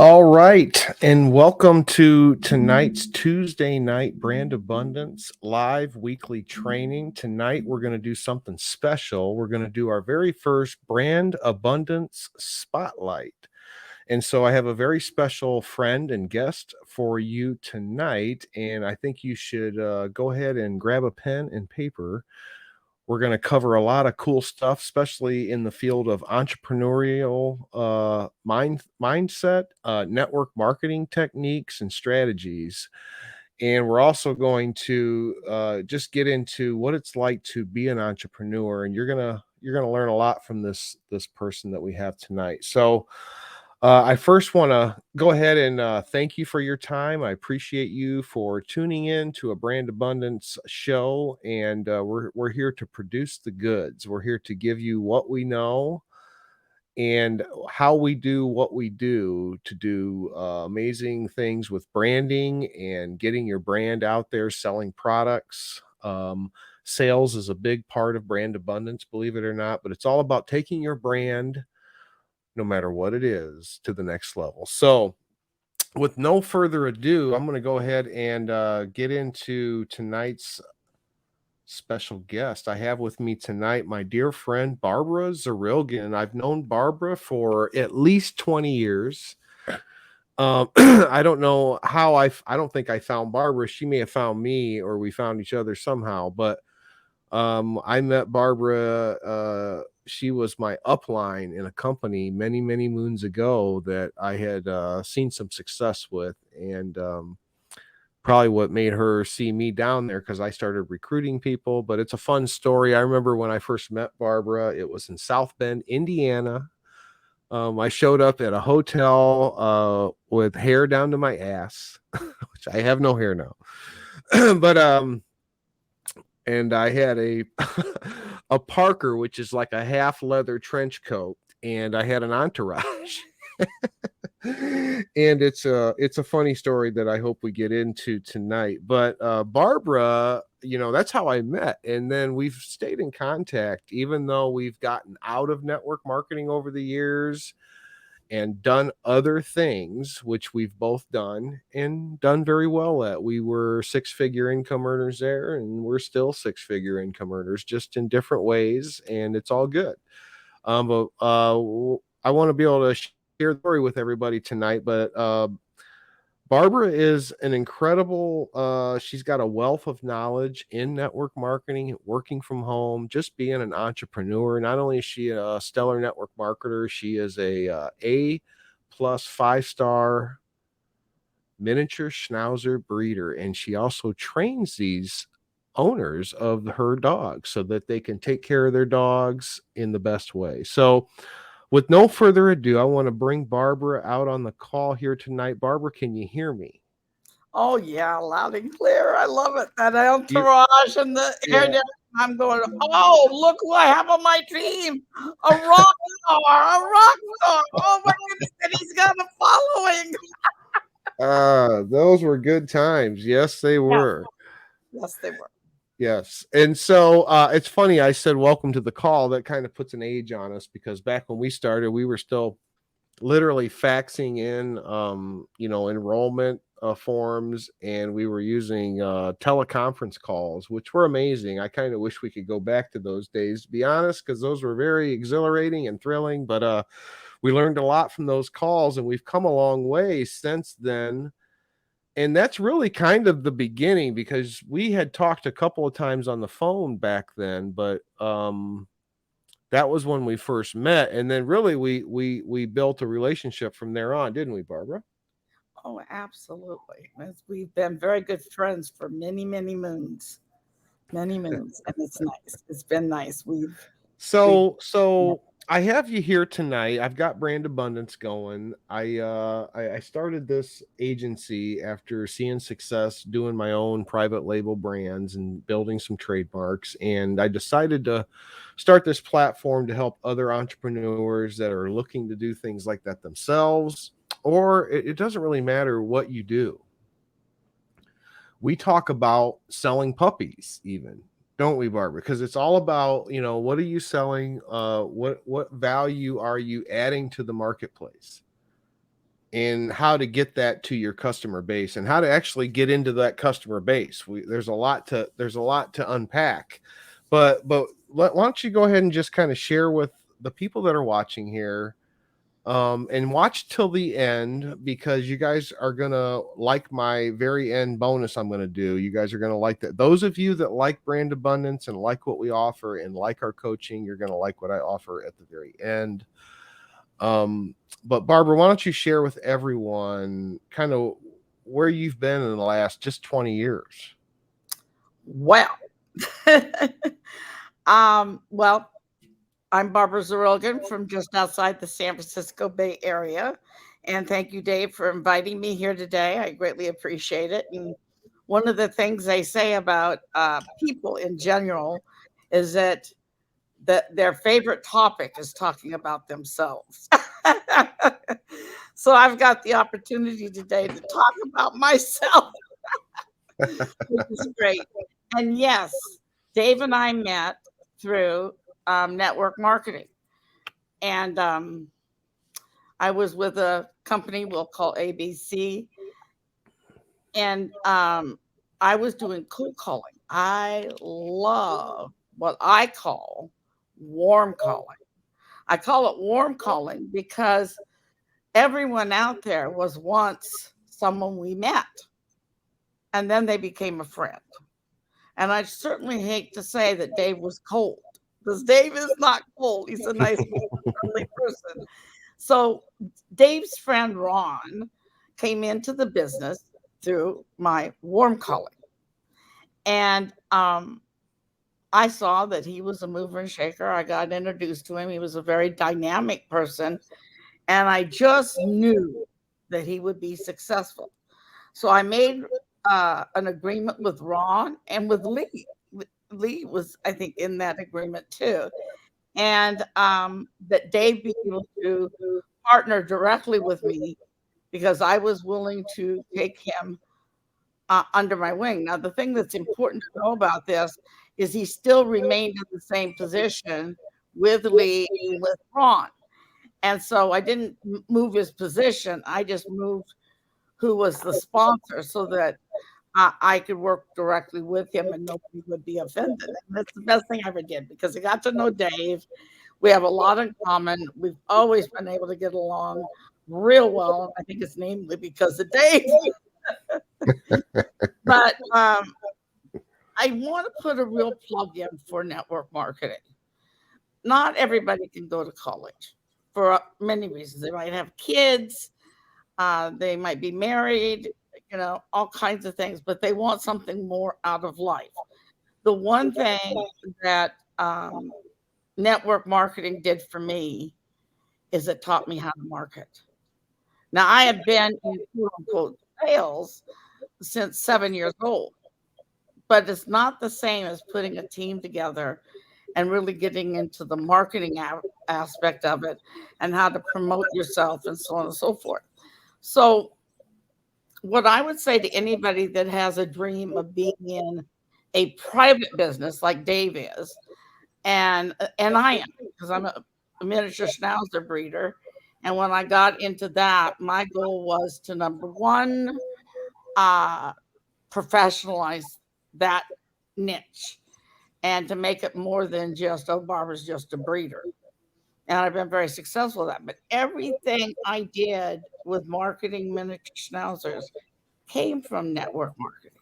All right, and welcome to tonight's Tuesday night Brand Abundance live weekly training. Tonight, we're going to do something special. We're going to do our very first Brand Abundance Spotlight. And so I have a very special friend and guest for you tonight, and I think you should go ahead and grab a pen and paper. We're going to cover a lot of cool stuff, especially in the field of entrepreneurial mindset, network marketing techniques, and strategies. And we're also going to just get into what it's like to be an entrepreneur. And you're gonna learn a lot from this person that we have tonight. So I first want to go ahead and thank you for your time. I appreciate you for tuning in to a Brand Abundance show, and we're here to produce the goods. We're here to give you what we know and how we do what we do to do amazing things with branding and getting your brand out there, selling products. Sales is a big part of Brand Abundance, believe it or not, but it's all about taking your brand, no matter what it is, to the next level. So, with no further ado, I'm going to go ahead and get into tonight's special guest. I have with me tonight my dear friend Barbara Zarilgan. I've known Barbara for at least 20 years. I don't know how I don't think I found Barbara. She may have found me, or we found each other somehow, but I met Barbara. She was my upline in a company many, many moons ago that I had seen some success with, and probably what made her see me down there because I started recruiting people. But it's a fun story. I remember when I first met Barbara, it was in South Bend, Indiana. I showed up at a hotel with hair down to my ass, which I have no hair now. But and I had a a Parker, which is like a half leather trench coat, and I had an entourage. And it's a funny story that I hope we get into tonight. But Barbara, that's how I met, and then we've stayed in contact, even though we've gotten out of network marketing over the years and done other things, which we've both done and done very well at. We were six-figure income earners there, and we're still six-figure income earners, just in different ways, and it's all good. But I want to be able to share the story with everybody tonight. But Barbara is an incredible, she's got a wealth of knowledge in network marketing, working from home, just being an entrepreneur. Not only is she a stellar network marketer, she is A plus 5-star miniature Schnauzer breeder. And she also trains these owners of her dogs so that they can take care of their dogs in the best way. So, with no further ado, I want to bring Barbara out on the call here tonight. Barbara, can you hear me? Oh yeah, loud and clear. I love it. That You, entourage and the yeah. hair down. I'm going, oh, look who I have on my team. A rock star, a rock star. Oh my goodness. And he's got a following. Those were good times. Yes, they Yes, were. yes, they were. Yes. And so it's funny. I said, welcome to the call. That kind of puts an age on us because back when we started, we were still literally faxing in, enrollment forms, and we were using teleconference calls, which were amazing. I kind of wish we could go back to those days, to be honest, because those were very exhilarating and thrilling. But we learned a lot from those calls, and we've come a long way since then. And that's really kind of the beginning, because we had talked a couple of times on the phone back then, but that was when we first met, and then really we built a relationship from there on, didn't we, Barbara? Oh, absolutely. We've been very good friends for many, many moons. Many moons. And it's nice. It's been nice. We've So I have you here tonight. I've got Brand Abundance going. I started this agency after seeing success doing my own private label brands and building some trademarks, and I decided to start this platform to help other entrepreneurs that are looking to do things like that themselves, or it doesn't really matter what you do. We talk about selling puppies, even, don't we, Barbara? Because it's all about, what are you selling? What value are you adding to the marketplace? and how to get that to your customer base and how to actually get into that customer base. There's a lot to unpack, but why don't you go ahead and just kind of share with the people that are watching here, and watch till the end because you guys are gonna like my very end bonus I'm gonna do. You guys are gonna like that. Those of you that like brand abundance and like what we offer and like our coaching, you're gonna like what I offer at the very end. But Barbara, why don't you share with everyone kind of where you've been in the last just 20 years? Well, well, I'm Barbara Zerogin from just outside the San Francisco Bay Area. And thank you, Dave, for inviting me here today. I greatly appreciate it. And one of the things they say about people in general is that their favorite topic is talking about themselves. So I've got the opportunity today to talk about myself, which is great. And yes, Dave and I met through network marketing. And I was with a company we'll call ABC. And I was doing cold calling. I love what I call warm calling. I call it warm calling because everyone out there was once someone we met, and then they became a friend. And I certainly hate to say that Dave was cold because Dave is not cold. He's a nice, friendly person. So Dave's friend Ron came into the business through my warm calling. And I saw that he was a mover and shaker. I got introduced to him. He was a very dynamic person. And I just knew that he would be successful. So I made an agreement with Ron and with Lee. Lee was, I think, in that agreement too. And that Dave be able to partner directly with me because I was willing to take him under my wing. Now, the thing that's important to know about this is he still remained in the same position with Lee and with Ron. And so I didn't move his position. I just moved who was the sponsor so that I could work directly with him and nobody would be offended. And that's the best thing I ever did because I got to know Dave. We have a lot in common. We've always been able to get along real well. I think it's namely because of Dave. But I want to put a real plug in for network marketing. Not everybody can go to college for many reasons. They might have kids, they might be married, all kinds of things, but they want something more out of life. The one thing that network marketing did for me is it taught me how to market. Now, I have been in quote unquote sales since 7 years old, but it's not the same as putting a team together and really getting into the marketing aspect of it and how to promote yourself and so on and so forth. So, what I would say to anybody that has a dream of being in a private business like Dave is, and I am because I'm a miniature Schnauzer breeder. And when I got into that, my goal was to number one, uh, professionalize that niche and to make it more than just, oh, Barbara's just a breeder. And I've been very successful at that. But everything I did with marketing miniature schnauzers came from network marketing.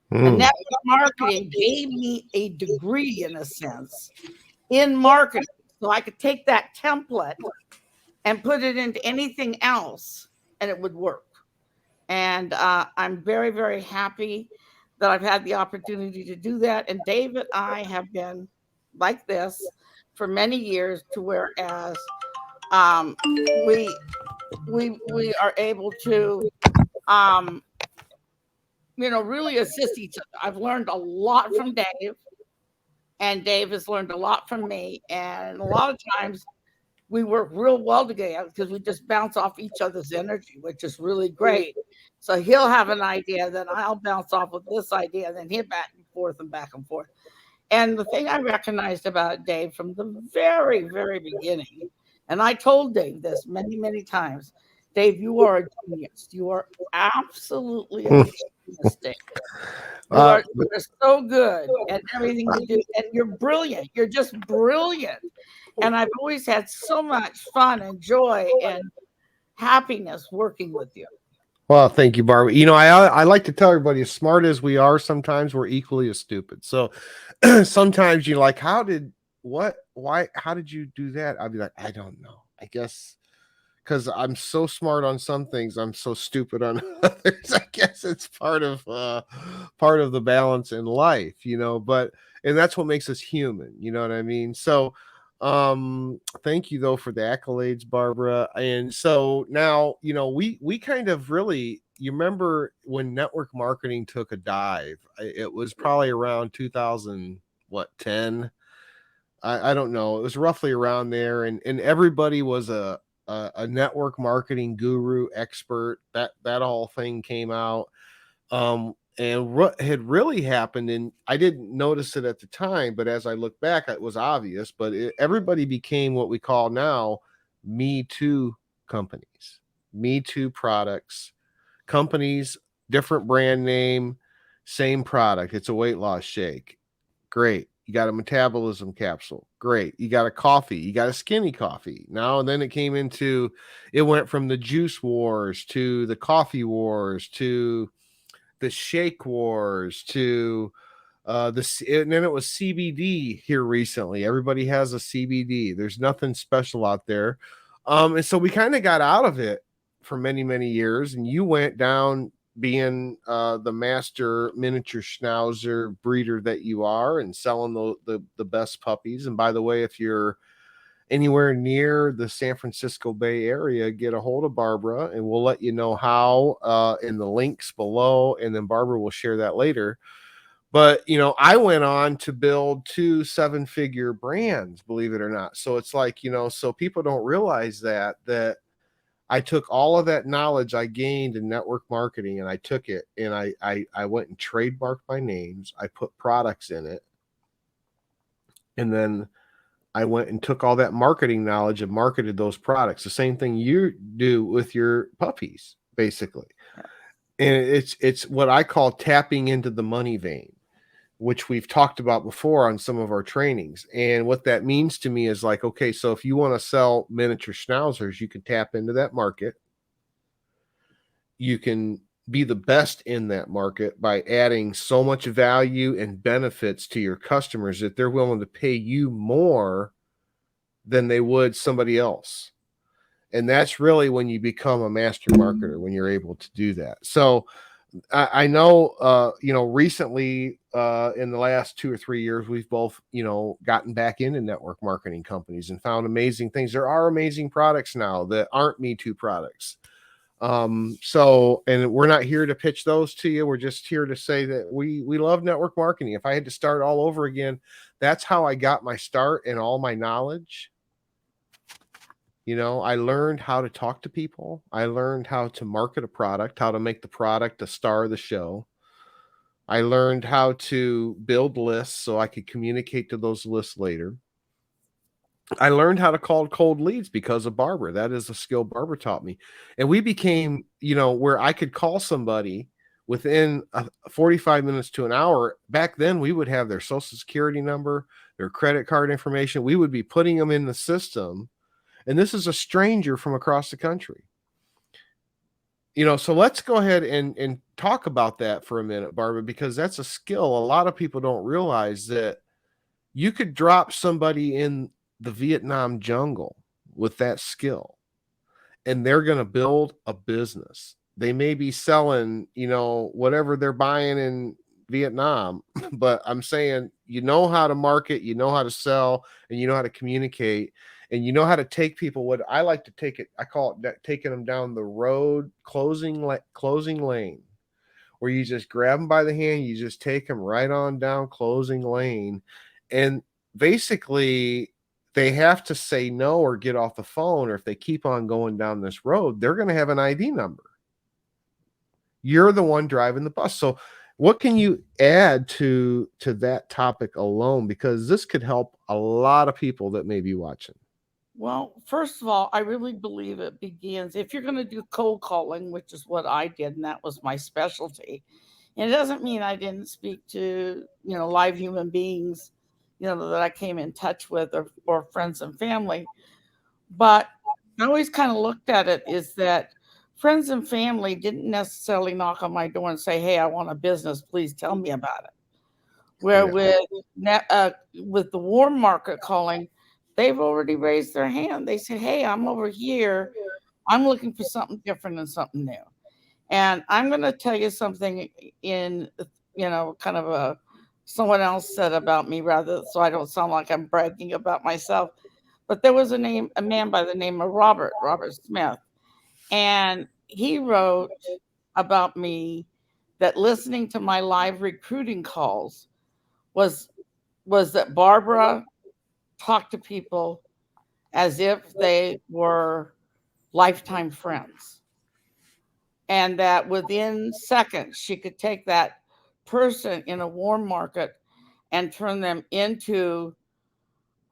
And Mm. network marketing gave me a degree, in a sense, in marketing. So I could take that template and put it into anything else and it would work. And I'm very, very happy that I've had the opportunity to do that. And David and I have been like this for many years, to whereas um, we we are able to really assist each other. I've learned a lot from Dave, and Dave has learned a lot from me. And a lot of times we work real well together because we just bounce off each other's energy, which is really great. So he'll have an idea, then I'll bounce off with this idea, then he'll back and forth and back and forth. And the thing I recognized about Dave from the very, very beginning, and I told Dave this many, many times, Dave, you are a genius. You are absolutely a genius, Dave. You Uh, are, you are so good at everything you do, and you're brilliant. You're just brilliant. And I've always had so much fun and joy and happiness working with you. well, thank you, Barbara. You know, I like to tell everybody, as smart as we are, sometimes we're equally as stupid. So sometimes you're like, how did you do that? I'll be like, I don't know. I guess because I'm so smart on some things, I'm so stupid on others. I guess it's part of the balance in life, you know. But and that's what makes us human. You know what I mean? So, thank you though for the accolades, Barbara. And so now, you know, we kind of really. You remember when network marketing took a dive? It was probably around 2000, what, 10? I don't know. It was roughly around there, and everybody was a network marketing guru expert. That whole thing came out. And what had really happened, and I didn't notice it at the time, but as I look back, it was obvious. But everybody became what we call now Me Too companies, Me Too products, companies, different brand name, same product. It's a weight loss shake. Great. You got a metabolism capsule. Great. You got a coffee. You got a skinny coffee. Now and then it went from the juice wars to the coffee wars to the shake wars to and then it was CBD here recently. Everybody has a CBD. There's nothing special out there. And so we kind of got out of it for many, many years. And you went down being the master miniature Schnauzer breeder that you are and selling the best puppies. And by the way, if you're anywhere near the San Francisco Bay Area, get a hold of Barbara and we'll let you know how in the links below. And then Barbara will share that later. But, you know, I went on to build 2 7-figure brands, believe it or not. So it's like, you know, so people don't realize that I took all of that knowledge I gained in network marketing and I took it and I went and trademarked my names. I put products in it. And then I went and took all that marketing knowledge and marketed those products. The same thing you do with your puppies, basically. And it's what I call tapping into the money vein, which we've talked about before on some of our trainings. And what that means to me is like, okay, so if you want to sell miniature schnauzers, you can tap into that market. You can be the best in that market by adding so much value and benefits to your customers that they're willing to pay you more than they would somebody else. And that's really when you become a master marketer, when you're able to do that. So I know, you know, recently in the last 2 or 3 years, we've both, you know, gotten back into network marketing companies and found amazing things. There are amazing products now that aren't Me Too products. So, and we're not here to pitch those to you. We're just here to say that we love network marketing. If I had to start all over again, that's how I got my start and all my knowledge. You know, I learned how to talk to people. I learned how to market a product, how to make the product a star of the show. I learned how to build lists so I could communicate to those lists later. I learned how to call cold leads because of Barbara. That is a skill Barbara taught me. And we became, you know, where I could call somebody within 45 minutes to an hour. Back then, we would have their social security number, their credit card information. We would be putting them in the system. And this is a stranger from across the country. You know, so let's go ahead and talk about that for a minute, Barbara, because that's a skill. A lot of people don't realize that you could drop somebody in the Vietnam jungle with that skill and they're going to build a business. They may be selling, you know, whatever they're buying in Vietnam, but I'm saying, you know how to market, you know how to sell, and you know how to communicate, and you know how to take people. What I like to take it, I call it taking them down the road, closing lane, where you just grab them by the hand, you just take them right on down closing lane, and basically they have to say no or get off the phone, or if they keep on going down this road, they're going to have an ID number. You're the one driving the bus. So what can you add to that topic alone? Because this could help a lot of people that may be watching. Well, first of all, I really believe it begins if you're going to do cold calling, which is what I did, and that was my specialty. And it doesn't mean I didn't speak to, live human beings, that I came in touch with, or friends and family. But I always kind of looked at it is that friends and family didn't necessarily knock on my door and say, "Hey, I want a business. Please tell me about it." Where Yeah. with the warm market calling, they've already raised their hand. They said, "Hey, I'm over here. I'm looking for something different and something new." And I'm going to tell you something in, kind of a someone else said about me, rather, so I don't sound like I'm bragging about myself. But there was a man by the name of Robert Smith, and he wrote about me that listening to my live recruiting calls was that Barbara talked to people as if they were lifetime friends, and that within seconds she could take that person in a warm market and turn them into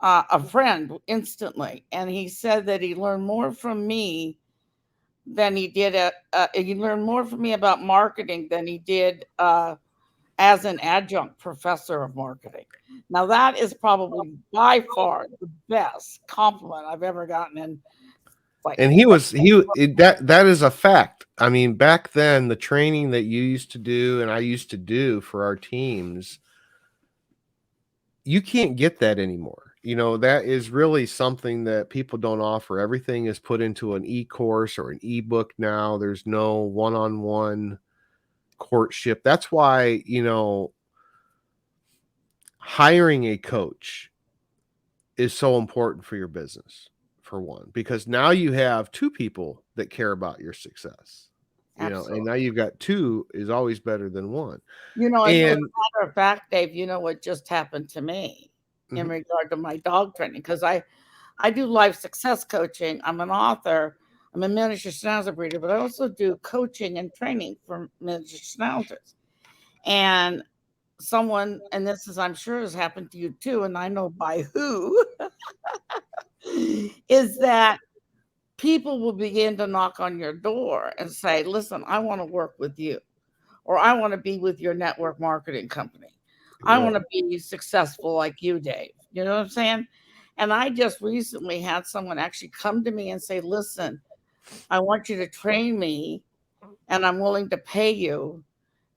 a friend instantly. And he said that he learned more from me than he did he learned more from me about marketing than he did as an adjunct professor of marketing. Now that is probably by far the best compliment I've ever gotten in, like, And that is a fact. I mean, back then, the training that you used to do and I used to do for our teams, you can't get that anymore. That is really something that people don't offer. Everything is put into an e-course or an ebook now. There's no one-on-one courtship. That's why, hiring a coach is so important for your business, for one, because now you have two people that care about your success, and absolutely. now you've got two is always better than one. As a And matter of fact, Dave, you know what just happened to me in mhm, regard to my dog training? Because I do life success coaching. I'm an author. I'm a miniature schnauzer breeder, but I also do coaching and training for miniature schnauzers. And someone, and this is, I'm sure, has happened to you too, and I know by who, is that people will begin to knock on your door and say, "Listen, I want to work with you, or I want to be with your network marketing company. I right. want to be successful like you, Dave." You know what I'm saying? And I just recently had someone actually come to me and say, "Listen, I want you to train me, and I'm willing to pay you,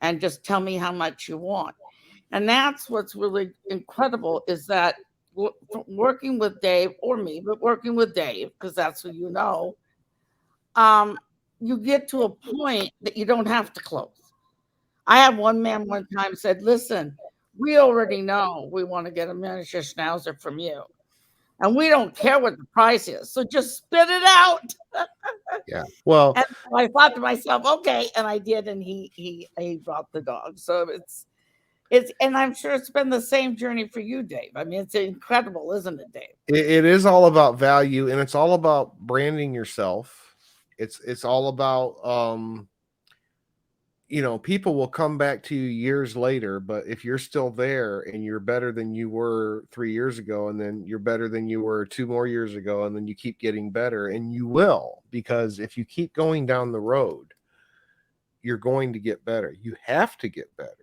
and just tell me how much you want." And that's what's really incredible is that working with Dave, or me, but working with Dave, because that's who you know, um, you get to a point that you don't have to close. I had one man one time said, "Listen, we already know we want to get a miniature schnauzer from you, and we don't care what the price is. So just spit it out." Yeah. Well, And so I thought to myself, "Okay," and I did, and he brought the dog. So it's, and I'm sure it's been the same journey for you, Dave. I mean, it's incredible, isn't it, Dave? it is all about value, and it's all about branding yourself. It's all about people will come back to you years later, but if you're still there and you're better than you were 3 years ago, and then you're better than you were 2 more years ago, and then you keep getting better, and you will, because if you keep going down the road, you're going to get better. You have to get better.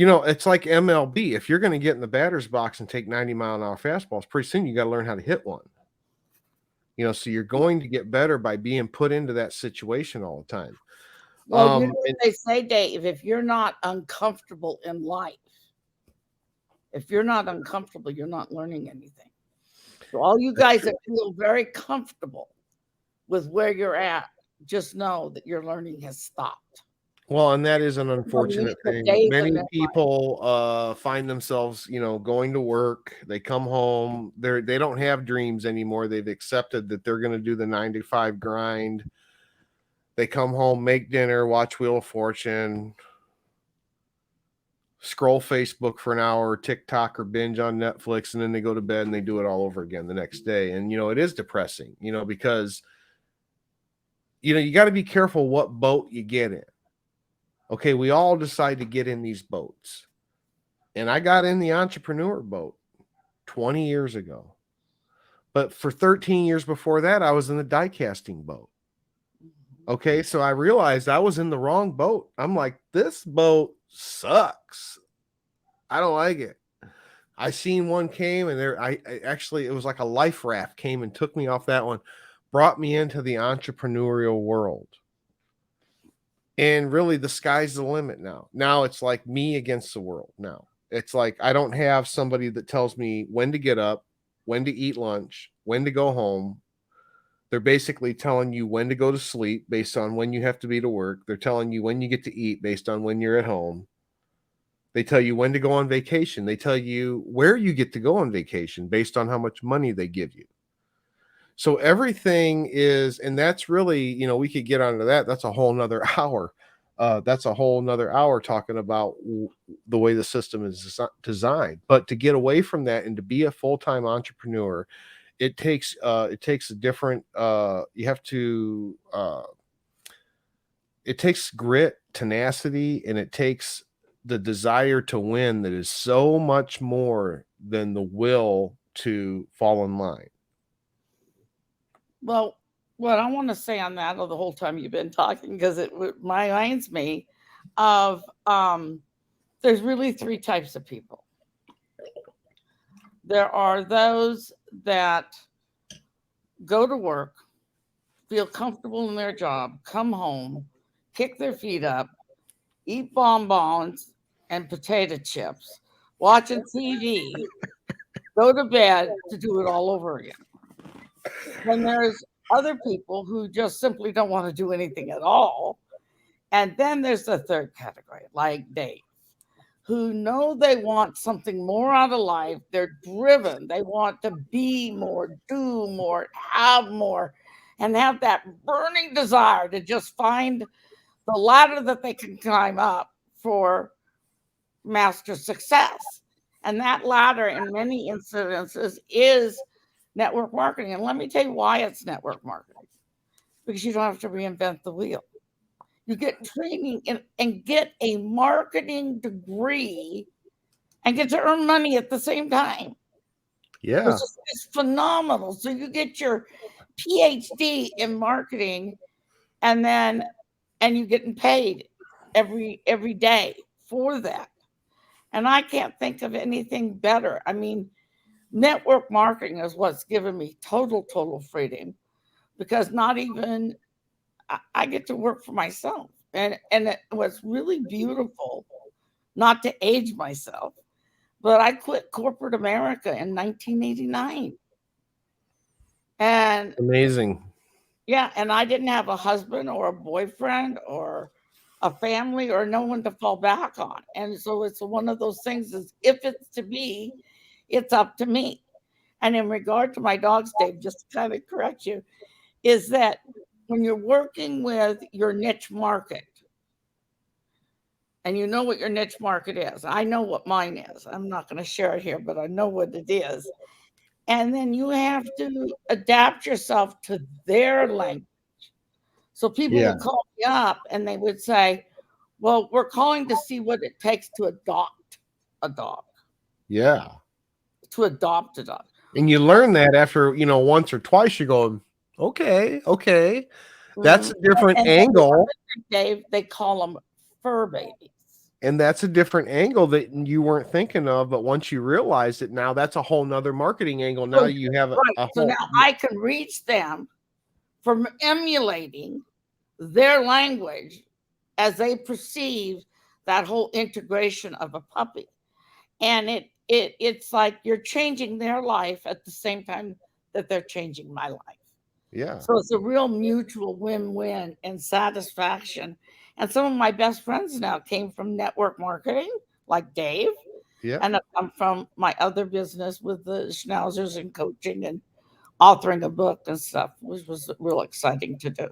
It's like MLB. If you're going to get in the batter's box and take 90-mile-an-hour fastballs, pretty soon you got to learn how to hit one. So you're going to get better by being put into that situation all the time. Well, you know what And they say, Dave, if you're not uncomfortable in life, if you're not uncomfortable, you're not learning anything. So all you that's guys true. that feel very comfortable with where you're at, just know that your learning has stopped. Well, and that is an Everybody needs unfortunate a thing. Dave in Many their life. people find themselves, going to work. They come home. They don't have dreams anymore. They've accepted that they're going to do the 9 to 5 grind. They come home, make dinner, watch Wheel of Fortune, scroll Facebook for an hour, or TikTok, or binge on Netflix, and then they go to bed and they do it all over again the next day. And it is depressing, because you got to be careful what boat you get in. Okay, we all decide to get in these boats. And I got in the entrepreneur boat 20 years ago. But for 13 years before that, I was in the die casting boat. Okay, so I realized I was in the wrong boat. I'm like, this boat sucks. I don't like it. I seen one came and I actually, it was like a life raft came and took me off that one, brought me into the entrepreneurial world. And really the sky's the limit now. Now it's like me against the world now. It's like I don't have somebody that tells me when to get up, when to eat lunch, when to go home. They're basically telling you when to go to sleep based on when you have to be to work. They're telling you when you get to eat based on when you're at home. They tell you when to go on vacation. They tell you where you get to go on vacation based on how much money they give you. So everything is, and that's really, we could get onto that. That's a whole nother hour. That's a whole nother hour talking about the way the system is designed. But to get away from that and to be a full-time entrepreneur, it takes a different you have to it takes grit, tenacity, and it takes the desire to win that is so much more than the will to fall in line. Well, what I want to say on that, the whole time you've been talking, because it reminds me of there's really three types of people. There are those that go to work, feel comfortable in their job, come home, kick their feet up, eat bonbons and potato chips, watching TV, go to bed to do it all over again. Then there's other people who just simply don't want to do anything at all. And then there's the third category, like Dave, who know they want something more out of life. They're driven. They want to be more, do more, have more, and have that burning desire to just find the ladder that they can climb up for master success. And that ladder, in many incidences, is network marketing. And let me tell you why it's network marketing, because you don't have to reinvent the wheel. You get training and get a marketing degree and get to earn money at the same time. Yeah. It's phenomenal. So you get your PhD in marketing and you're getting paid every day for that. And I can't think of anything better. I mean, network marketing is what's given me total freedom, because not even I get to work for myself. And it was really beautiful, not to age myself, but I quit corporate America in 1989. And Amazing. yeah, and I didn't have a husband or a boyfriend or a family or no one to fall back on. And so it's one of those things is if it's to be, it's up to me. And in regard to my dogs, Dave, just to kind of correct you, is that when you're working with your niche market, and you know what your niche market is, I know what mine is. I'm not going to share it here, but I know what it is. And then you have to adapt yourself to their language. So people Yeah. would call me up and they would say, well, we're calling to see what it takes to adopt a dog, Yeah. to adopt a dog. And you learn that after, once or twice, you're going, okay. That's Mhm. a different And then the angle. other thing, Dave, they call them fur babies. And that's a different angle that you weren't thinking of. But once you realize it, now that's a whole nother marketing angle. Now So, you have right. a So whole, now I can reach them from emulating their language as they perceive that whole integration of a puppy. And it's like you're changing their life at the same time that they're changing my life. yeah. So it's a real mutual win-win and satisfaction. And some of my best friends now came from network marketing, like Dave, Yeah. and I'm from my other business with the Schnauzers and coaching and authoring a book and stuff, which was real exciting to do.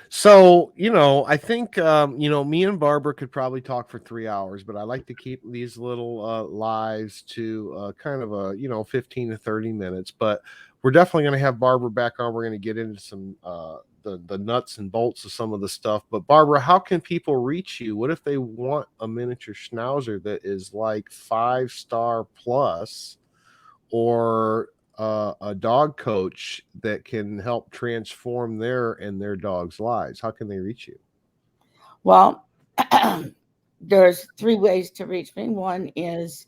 So, I think, me and Barbara could probably talk for 3 hours, but I like to keep these little lives to kind of 15 to 30 minutes. But we're definitely going to have Barbara back on. We're going to get into some the nuts and bolts of some of the stuff. But Barbara, how can people reach you? What if they want a miniature Schnauzer that is like 5-star plus, or a dog coach that can help transform their and their dog's lives, how can they reach you? Well, there's 3 ways to reach me. One is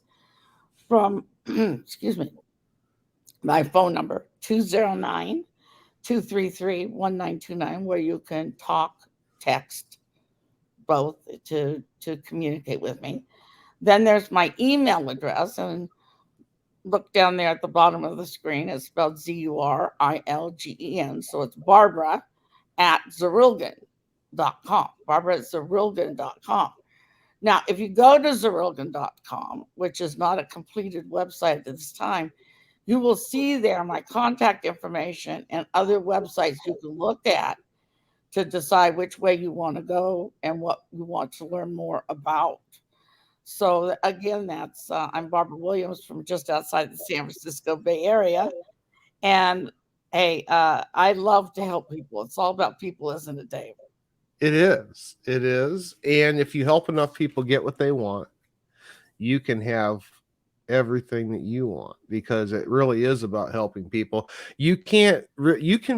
from, excuse me, my phone number, 209-233-1929, where you can talk, text, both to communicate with me. Then there's my email address, and look down there at the bottom of the screen. It's spelled Zurilgen. So it's Barbara at Zurilgen.com. Barbara at Zurilgen.com. Now, if you go to Zurilgen.com, which is not a completed website at this time, you will see there my contact information and other websites you can look at to decide which way you want to go and what you want to learn more about. So again, that's I'm Barbara Williams from just outside the San Francisco Bay Area, and hey, I love to help people. It's all about people, isn't it, Dave? It is. It is. And if you help enough people get what they want, you can have everything that you want, because it really is about helping people. You can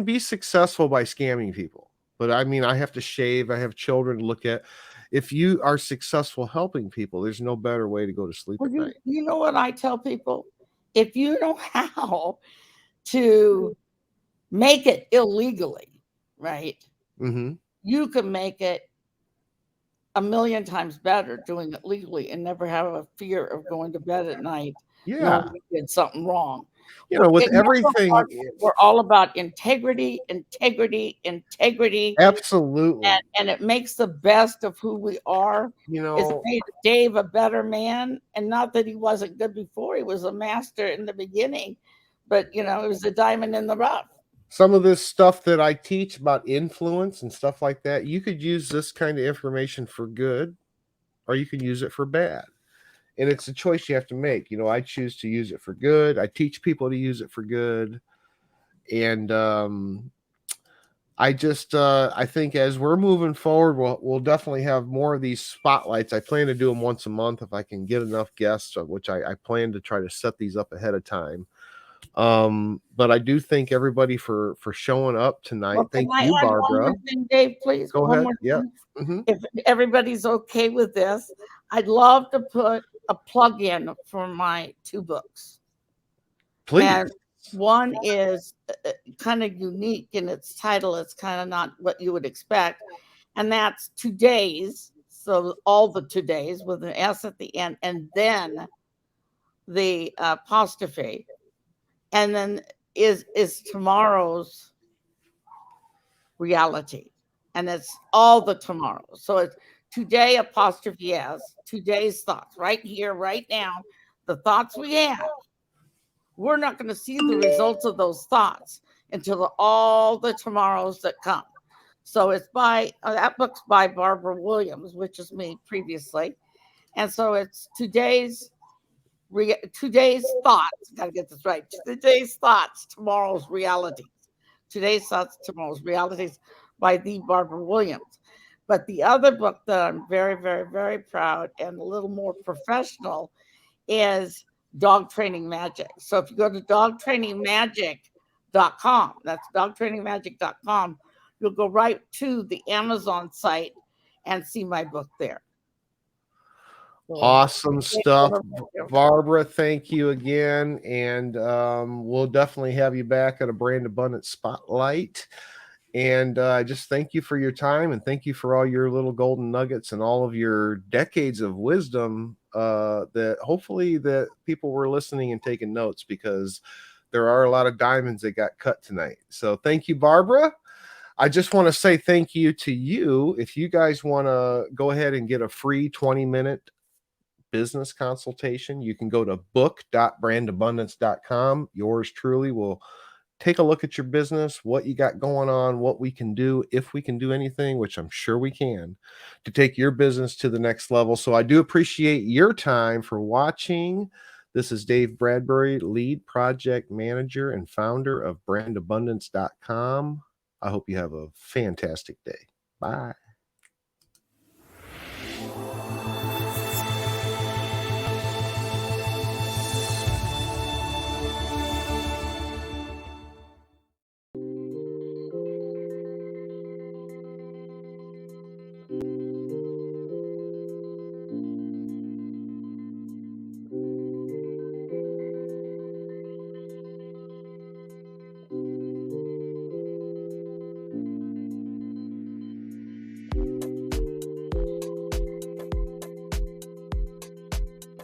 be successful by scamming people. But I mean, I have to shave, I have children to look at. If you are successful helping people, there's no better way to go to sleep Well, at night. you know what I tell people? If you know how to make it illegally, right? Mm-hmm. You can make it a million times better doing it legally and never have a fear of going to bed at night knowing Yeah. you did something wrong. You know, with In Network everything, marketing, we're all about integrity, integrity, integrity, absolutely. and it makes the best of who we are. You It's know, made Dave a better man, and not that he wasn't good before. He was a master in the beginning, but it was a diamond in the rough. some of this stuff that I teach about influence and stuff like that, you could use this kind of information for good, or you can use it for bad. And it's a choice you have to make. I choose to use it for good. I teach people to use it for good. And I think as we're moving forward, we'll definitely have more of these spotlights. I plan to do them once a month if I can get enough guests, which I plan to try to set these up ahead of time. But I do thank everybody for showing up tonight. Well, can Thank I you, add one Barbara. more thing, Dave, please? Go One ahead. more Yeah. thing. Hmm. If everybody's okay with this, I'd love to put a plug in for my 2 books. Please. And one is kind of unique in its title. It's kind of not what you would expect. And that's Today's. So all the Today's with an S at the end, and then the apostrophe. And then is Tomorrow's Reality. And it's all the tomorrows. So it's today apostrophe S, today's thoughts, right here, right now, the thoughts we have. We're not going to see the results of those thoughts until all the tomorrows that come. So it's by that book's by Barbara Williams, which is me previously, and so it's today's thoughts. Got to get this right. Today's thoughts, tomorrow's realities. Today's thoughts, tomorrow's realities, by the Barbara Williams. But the other book that I'm very, very, very proud and a little more professional is Dog Training Magic. So if you go to dogtrainingmagic.com, that's dogtrainingmagic.com, you'll go right to the Amazon site and see my book there. So, Awesome stuff. Barbara, thank you again. And we'll definitely have you back at a Brand Abundance Spotlight. And just thank you for your time, and thank you for all your little golden nuggets and all of your decades of wisdom that hopefully that people were listening and taking notes, because there are a lot of diamonds that got cut tonight. So thank you, Barbara. I just want to say thank you to you. If you guys want to go ahead and get a free 20-minute business consultation, you can go to book.brandabundance.com. Yours truly will take a look at your business, what you got going on, what we can do, if we can do anything, which I'm sure we can, to take your business to the next level. So I do appreciate your time for watching. This is Dave Bradbury, lead project manager and founder of brandabundance.com. I hope you have a fantastic day. Bye.